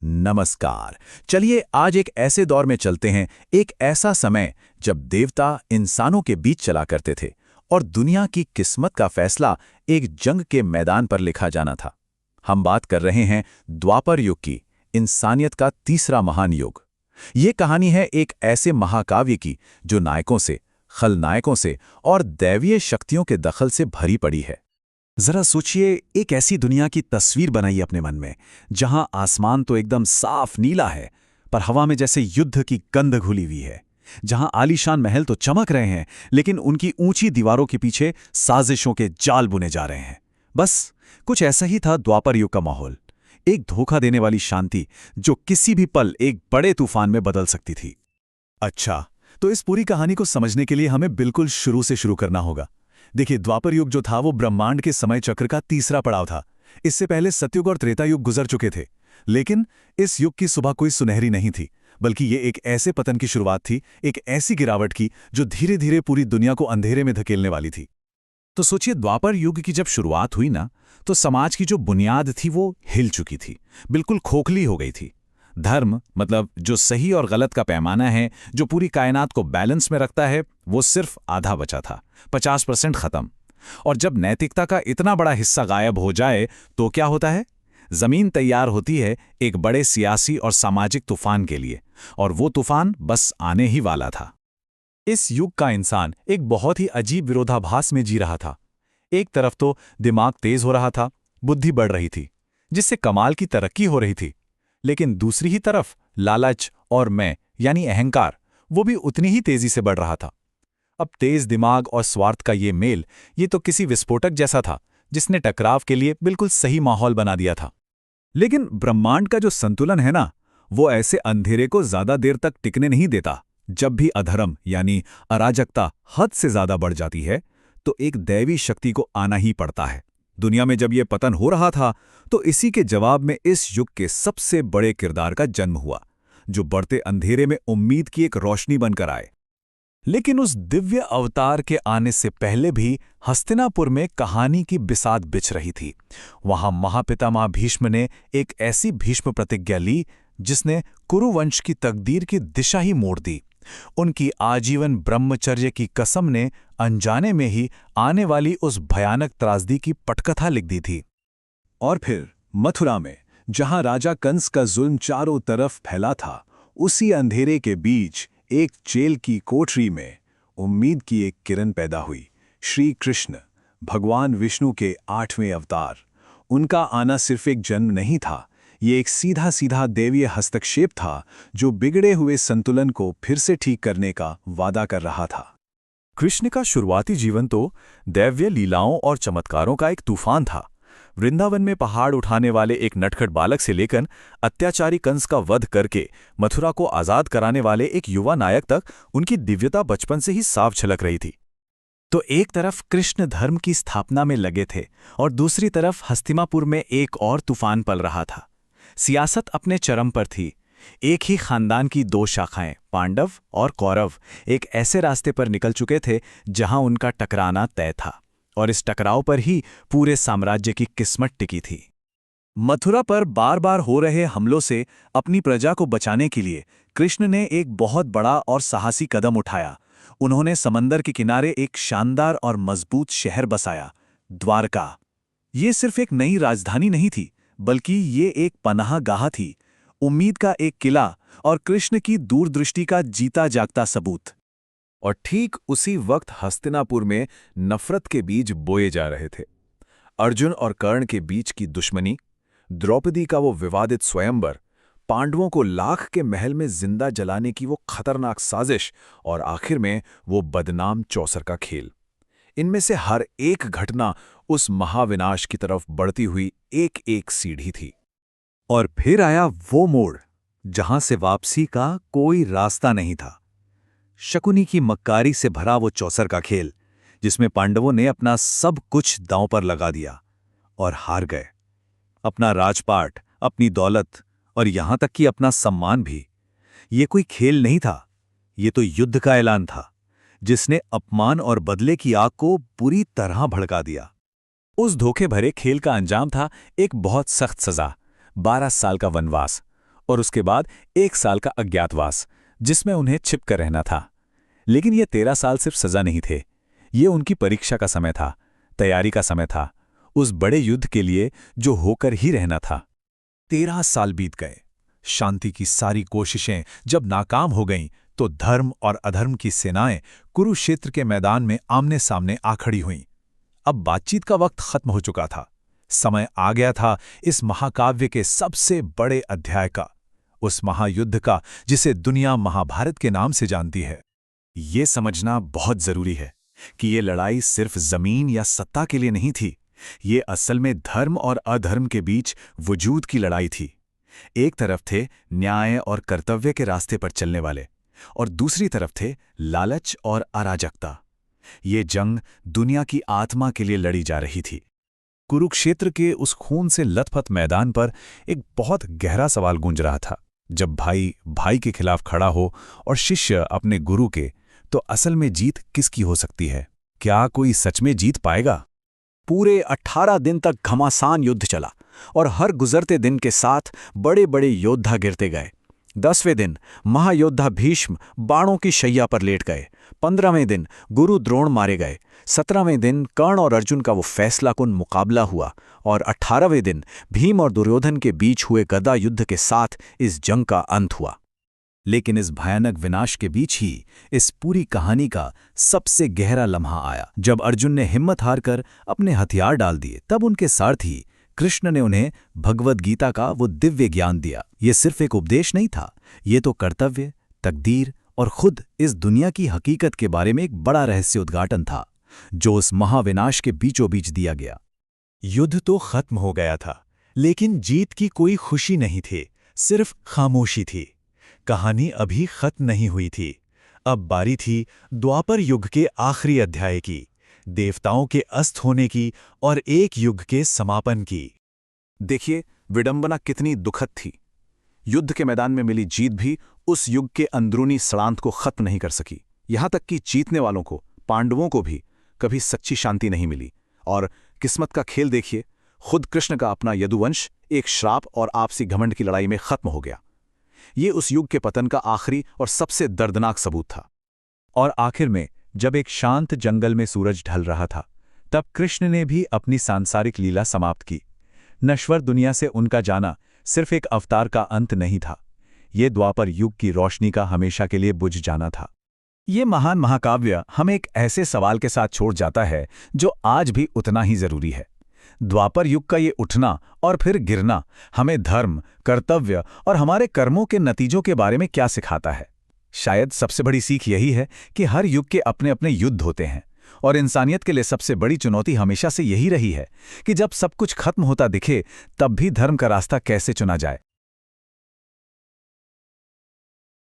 नमस्कार। चलिए आज एक ऐसे दौर में चलते हैं, एक ऐसा समय जब देवता इंसानों के बीच चला करते थे और दुनिया की किस्मत का फैसला एक जंग के मैदान पर लिखा जाना था। हम बात कर रहे हैं द्वापर युग की, इंसानियत का तीसरा महान युग। ये कहानी है एक ऐसे महाकाव्य की जो नायकों से, खलनायकों से और दैवीय शक्तियों के दखल से भरी पड़ी है। जरा सोचिए, एक ऐसी दुनिया की तस्वीर बनाइए अपने मन में, जहां आसमान तो एकदम साफ नीला है, पर हवा में जैसे युद्ध की गंध घुली हुई है। जहां आलीशान महल तो चमक रहे हैं, लेकिन उनकी ऊंची दीवारों के पीछे साजिशों के जाल बुने जा रहे हैं। बस कुछ ऐसा ही था द्वापर युग का माहौल। एक धोखा देने वाली शांति जो किसी भी पल एक बड़े तूफान में बदल सकती थी। अच्छा, तो इस पूरी कहानी को समझने के लिए हमें बिल्कुल शुरू से शुरू करना होगा। देखिए, द्वापर युग जो था वो ब्रह्मांड के समय चक्र का तीसरा पड़ाव था। इससे पहले सतयुग और त्रेता युग गुजर चुके थे, लेकिन इस युग की सुबह कोई सुनहरी नहीं थी, बल्कि ये एक ऐसे पतन की शुरुआत थी, एक ऐसी गिरावट की जो धीरे धीरे पूरी दुनिया को अंधेरे में धकेलने वाली थी। तो सोचिए, द्वापर युग की जब शुरुआत हुई ना, तो समाज की जो बुनियाद थी वो हिल चुकी थी, बिल्कुल खोखली हो गई थी। धर्म, मतलब जो सही और गलत का पैमाना है, जो पूरी कायनात को बैलेंस में रखता है, वो सिर्फ आधा बचा था, 50% खत्म। और जब नैतिकता का इतना बड़ा हिस्सा गायब हो जाए तो क्या होता है? जमीन तैयार होती है एक बड़े सियासी और सामाजिक तूफान के लिए, और वो तूफान बस आने ही वाला था। इस युग का इंसान एक बहुत ही अजीब विरोधाभास में जी रहा था। एक तरफ तो दिमाग तेज हो रहा था, बुद्धि बढ़ रही थी, जिससे कमाल की तरक्की हो रही थी, लेकिन दूसरी ही तरफ लालच और मैं यानी अहंकार, वो भी उतनी ही तेजी से बढ़ रहा था। अब तेज दिमाग और स्वार्थ का ये मेल, ये तो किसी विस्फोटक जैसा था जिसने टकराव के लिए बिल्कुल सही माहौल बना दिया था। लेकिन ब्रह्मांड का जो संतुलन है ना, वो ऐसे अंधेरे को ज्यादा देर तक टिकने नहीं देता। जब भी अधर्म यानी अराजकता हद से ज्यादा बढ़ जाती है, तो एक दैवी शक्ति को आना ही पड़ता है। दुनिया में जब ये पतन हो रहा था, तो इसी के जवाब में इस युग के सबसे बड़े किरदार का जन्म हुआ, जो बढ़ते अंधेरे में उम्मीद की एक रोशनी बनकर आए। लेकिन उस दिव्य अवतार के आने से पहले भी हस्तिनापुर में कहानी की बिसात बिछ रही थी। वहां महापितामह भीष्म ने एक ऐसी भीष्म प्रतिज्ञा ली जिसने कुरुवंश की तकदीर की दिशा ही मोड़ दी। उनकी आजीवन ब्रह्मचर्य की कसम ने अनजाने में ही आने वाली उस भयानक त्रासदी की पटकथा लिख दी थी। और फिर मथुरा में, जहां राजा कंस का जुल्म चारों तरफ फैला था, उसी अंधेरे के बीच एक जेल की कोठरी में उम्मीद की एक किरण पैदा हुई। श्री कृष्ण, भगवान विष्णु के 8वें अवतार। उनका आना सिर्फ एक जन्म नहीं था, ये एक सीधा सीधा दैवीय हस्तक्षेप था जो बिगड़े हुए संतुलन को फिर से ठीक करने का वादा कर रहा था। कृष्ण का शुरुआती जीवन तो दैवीय लीलाओं और चमत्कारों का एक तूफान था। वृंदावन में पहाड़ उठाने वाले एक नटखट बालक से लेकर अत्याचारी कंस का वध करके मथुरा को आजाद कराने वाले एक युवा नायक तक उनकी दिव्यता बचपन से ही साफ झलक रही थी। तो एक तरफ कृष्ण धर्म की स्थापना में लगे थे और दूसरी तरफ हस्तिनापुर में एक और तूफान पल रहा था। सियासत अपने चरम पर थी। एक ही खानदान की दो शाखाएं, पांडव और कौरव, एक ऐसे रास्ते पर निकल चुके थे जहां उनका टकराना तय था, और इस टकराव पर ही पूरे साम्राज्य की किस्मत टिकी थी। मथुरा पर बार बार हो रहे हमलों से अपनी प्रजा को बचाने के लिए कृष्ण ने एक बहुत बड़ा और साहसी कदम उठाया। उन्होंने समंदर के किनारे एक शानदार और मजबूत शहर बसाया, द्वारका। ये सिर्फ एक नई राजधानी नहीं थी, बल्कि ये एक पनाहगाह थी, उम्मीद का एक किला और कृष्ण की दूरदृष्टि का जीता जागता सबूत। और ठीक उसी वक्त हस्तिनापुर में नफरत के बीज बोए जा रहे थे। अर्जुन और कर्ण के बीच की दुश्मनी, द्रौपदी का वो विवादित स्वयंवर, पांडवों को लाख के महल में जिंदा जलाने की वो खतरनाक साजिश, और आखिर में वो बदनाम चौसर का खेल। इनमें से हर एक घटना उस महाविनाश की तरफ बढ़ती हुई एक एक सीढ़ी थी। और फिर आया वो मोड़ जहां से वापसी का कोई रास्ता नहीं था। शकुनी की मक्कारी से भरा वो चौसर का खेल, जिसमें पांडवों ने अपना सब कुछ दांव पर लगा दिया और हार गए। अपना राजपाट, अपनी दौलत और यहां तक कि अपना सम्मान भी। ये कोई खेल नहीं था, ये तो युद्ध का ऐलान था, जिसने अपमान और बदले की आग को पूरी तरह भड़का दिया। उस धोखे भरे खेल का अंजाम था एक बहुत सख्त सजा, 12 साल का वनवास और उसके बाद 1 साल का अज्ञातवास, जिसमें उन्हें छिपकर रहना था। लेकिन ये 13 साल सिर्फ सजा नहीं थे, ये उनकी परीक्षा का समय था, तैयारी का समय था, उस बड़े युद्ध के लिए जो होकर ही रहना था। 13 साल बीत गए। शांति की सारी कोशिशें जब नाकाम हो गईं, तो धर्म और अधर्म की सेनाएं कुरुक्षेत्र के मैदान में आमने सामने आ खड़ी हुईं। अब बातचीत का वक्त खत्म हो चुका था। समय आ गया था इस महाकाव्य के सबसे बड़े अध्याय का, उस महायुद्ध का जिसे दुनिया महाभारत के नाम से जानती है। ये समझना बहुत जरूरी है कि ये लड़ाई सिर्फ जमीन या सत्ता के लिए नहीं थी, ये असल में धर्म और अधर्म के बीच वजूद की लड़ाई थी। एक तरफ थे न्याय और कर्तव्य के रास्ते पर चलने वाले, और दूसरी तरफ थे लालच और अराजकता। ये जंग दुनिया की आत्मा के लिए लड़ी जा रही थी। कुरुक्षेत्र के उस खून से लथपथ मैदान पर एक बहुत गहरा सवाल गूंज रहा था। जब भाई भाई के खिलाफ खड़ा हो और शिष्य अपने गुरु के, तो असल में जीत किसकी हो सकती है? क्या कोई सच में जीत पाएगा? पूरे 18 दिन तक घमासान युद्ध चला और हर गुजरते दिन के साथ बड़े बड़े योद्धा गिरते गए। 10वें दिन महायोद्धा भीष्म बाणों की शैया पर लेट गए। 15वें दिन गुरु द्रोण मारे गए। 17वें दिन कर्ण और अर्जुन का वो फैसलाकुन मुकाबला हुआ और 18वें दिन भीम और दुर्योधन के बीच हुए गदा युद्ध के साथ इस जंग का अंत हुआ। लेकिन इस भयानक विनाश के बीच ही इस पूरी कहानी का सबसे गहरा लम्हा आया, जब अर्जुन ने हिम्मत हारकर अपने हथियार डाल दिए। तब उनके सारथी कृष्ण ने उन्हें भगवद गीता का वो दिव्य ज्ञान दिया। ये सिर्फ एक उपदेश नहीं था, ये तो कर्तव्य, तकदीर और खुद इस दुनिया की हकीकत के बारे में एक बड़ा रहस्य उद्घाटन था, जो उस महाविनाश के बीचों बीच दिया गया। युद्ध तो खत्म हो गया था, लेकिन जीत की कोई खुशी नहीं थी, सिर्फ खामोशी थी। कहानी अभी खत्म नहीं हुई थी। अब बारी थी द्वापर युग के आखिरी अध्याय की, देवताओं के अस्त होने की और एक युग के समापन की। देखिए, विडंबना कितनी दुखद थी। युद्ध के मैदान में मिली जीत भी उस युग के अंदरूनी सड़ांत को खत्म नहीं कर सकी। यहां तक कि जीतने वालों को, पांडवों को भी कभी सच्ची शांति नहीं मिली। और किस्मत का खेल देखिए, खुद कृष्ण का अपना यदुवंश एक श्राप और आपसी घमंड की लड़ाई में खत्म हो गया। ये उस युग के पतन का आखिरी और सबसे दर्दनाक सबूत था। और आखिर में जब एक शांत जंगल में सूरज ढल रहा था, तब कृष्ण ने भी अपनी सांसारिक लीला समाप्त की। नश्वर दुनिया से उनका जाना सिर्फ एक अवतार का अंत नहीं था, ये द्वापर युग की रोशनी का हमेशा के लिए बुझ जाना था। ये महान महाकाव्य हमें एक ऐसे सवाल के साथ छोड़ जाता है जो आज भी उतना ही जरूरी है। द्वापर युग का ये उठना और फिर गिरना हमें धर्म, कर्तव्य और हमारे कर्मों के नतीजों के बारे में क्या सिखाता है? शायद सबसे बड़ी सीख यही है कि हर युग के अपने अपने युद्ध होते हैं, और इंसानियत के लिए सबसे बड़ी चुनौती हमेशा से यही रही है कि जब सब कुछ खत्म होता दिखे, तब भी धर्म का रास्ता कैसे चुना जाए।